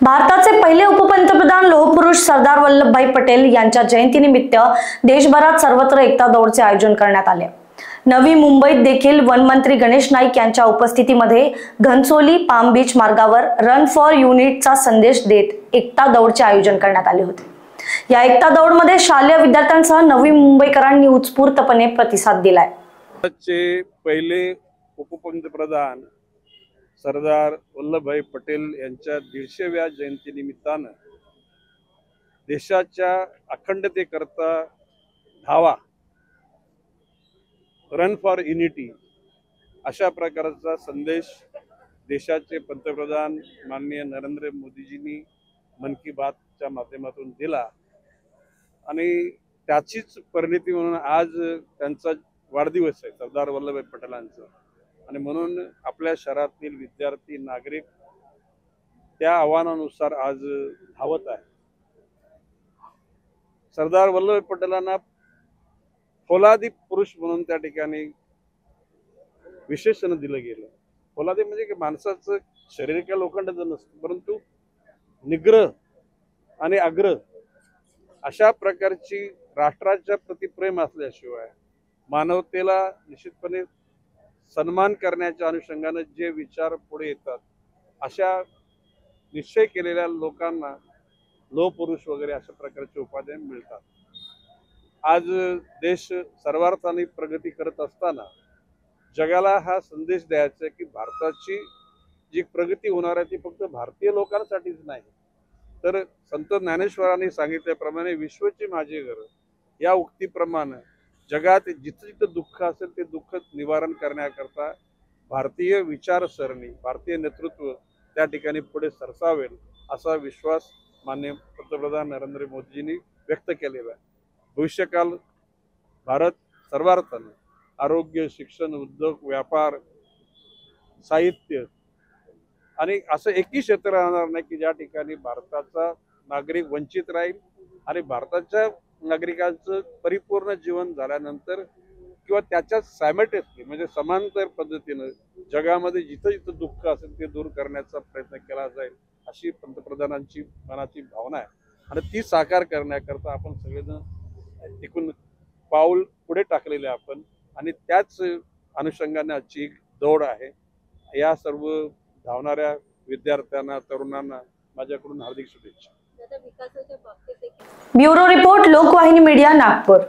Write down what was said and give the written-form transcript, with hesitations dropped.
भारताचे पहिले उपपंतप्रधान लोहपुरुष सरदार वल्लभभाई पटेल यांच्या जयंतीनिमित्त देशभरात सर्वत्र एकता दौडचे आयोजन करण्यात आले। नवी मुंबईत देखील वनमंत्री गणेश नाईक यांच्या उपस्थितीमध्ये घनसोली पाम बीच मार्गावर रन फॉर युनिटचा संदेश देत एकता दौडचे आयोजन करण्यात आले होते। या एकता दौडमध्ये शालेय विद्यार्थ्यांसह नवी मुंबईकरांनी उत्स्फूर्तपणे प्रतिसाद दिलाय। पहिले उपपंतप्रधान सरदार वल्लभभाई पटेल यांच्या 150व्या जयंतीनिमित्तानं देशाच्या अखंडतेकरता धावा, रन फॉर युनिटी अशा प्रकारचा संदेश देशाचे पंतप्रधान माननीय नरेंद्र मोदीजींनी मन की बातच्या माध्यमातून दिला आणि त्याचीच परिणती म्हणून आज त्यांचा वाढदिवस आहे सरदार वल्लभभाई पटेलांचा। आणि म्हणून आपल्या शहरातील विद्यार्थी नागरिक त्या आव्हानानुसार आज धावत आहे। सरदार वल्लभभाई पटेलांना फौलादी पुरुष म्हणून त्या ठिकाणी विशेषण दिलं गेलं। फौलादी म्हणजे की माणसाचं शरीर काय लोखंडाचं नसतं, परंतु निग्रह आणि आग्रह अशा प्रकारची राष्ट्राच्या प्रति प्रेम असल्याशिवाय मानवतेला निश्चितपणे सन्मान करण्याच्या अनुषंगाने जे विचार पुढे येतात अशा निश्चय केलेल्या लोकांना लोहपुरुष वगैरे अशा प्रकारचे उपाध्याय मिळतात। आज देश सर्वार्थाने प्रगती करत असताना जगाला हा संदेश द्यायचा आहे की भारताची जी प्रगती होणार आहे ती फक्त भारतीय लोकांसाठीच नाही, तर संत ज्ञानेश्वरांनी सांगितल्याप्रमाणे विश्वची माझी घर या उक्तीप्रमाणे जगात जिथं जिथं दुःख असेल ते दुःख निवारण करण्याकरता भारतीय विचारसरणी, भारतीय नेतृत्व त्या ठिकाणी पुढे सरसावेल असा विश्वास माननीय पंतप्रधान नरेंद्र मोदीजींनी व्यक्त केलेला आहे। भविष्यकाल भारत सर्वार्थाने आरोग्य, शिक्षण, उद्योग, व्यापार, साहित्य आणि असं एकही क्षेत्र राहणार नाही की ज्या ठिकाणी भारताचा नागरिक वंचित राहील आणि भारताच्या नागरिकांचं परिपूर्ण जीवन झाल्यानंतर किंवा त्याच्या सायमल्टेनियसली म्हणजे समांतर पद्धतीनं जगामध्ये जिथं जिथं दुःख असेल ते दूर करण्याचा प्रयत्न केला जाईल अशी पंतप्रधानांची मनाची भावना आहे। आणि ती साकार करण्याकरता आपण सगळेजण एकूण पाऊल पुढे टाकलेले आपण आणि त्याच अनुषंगाने आजची एक दौड आहे। या सर्व धावणाऱ्या विद्यार्थ्यांना, तरुणांना माझ्याकडून हार्दिक शुभेच्छा। Bureau report, Lokvahini media, Nagpur.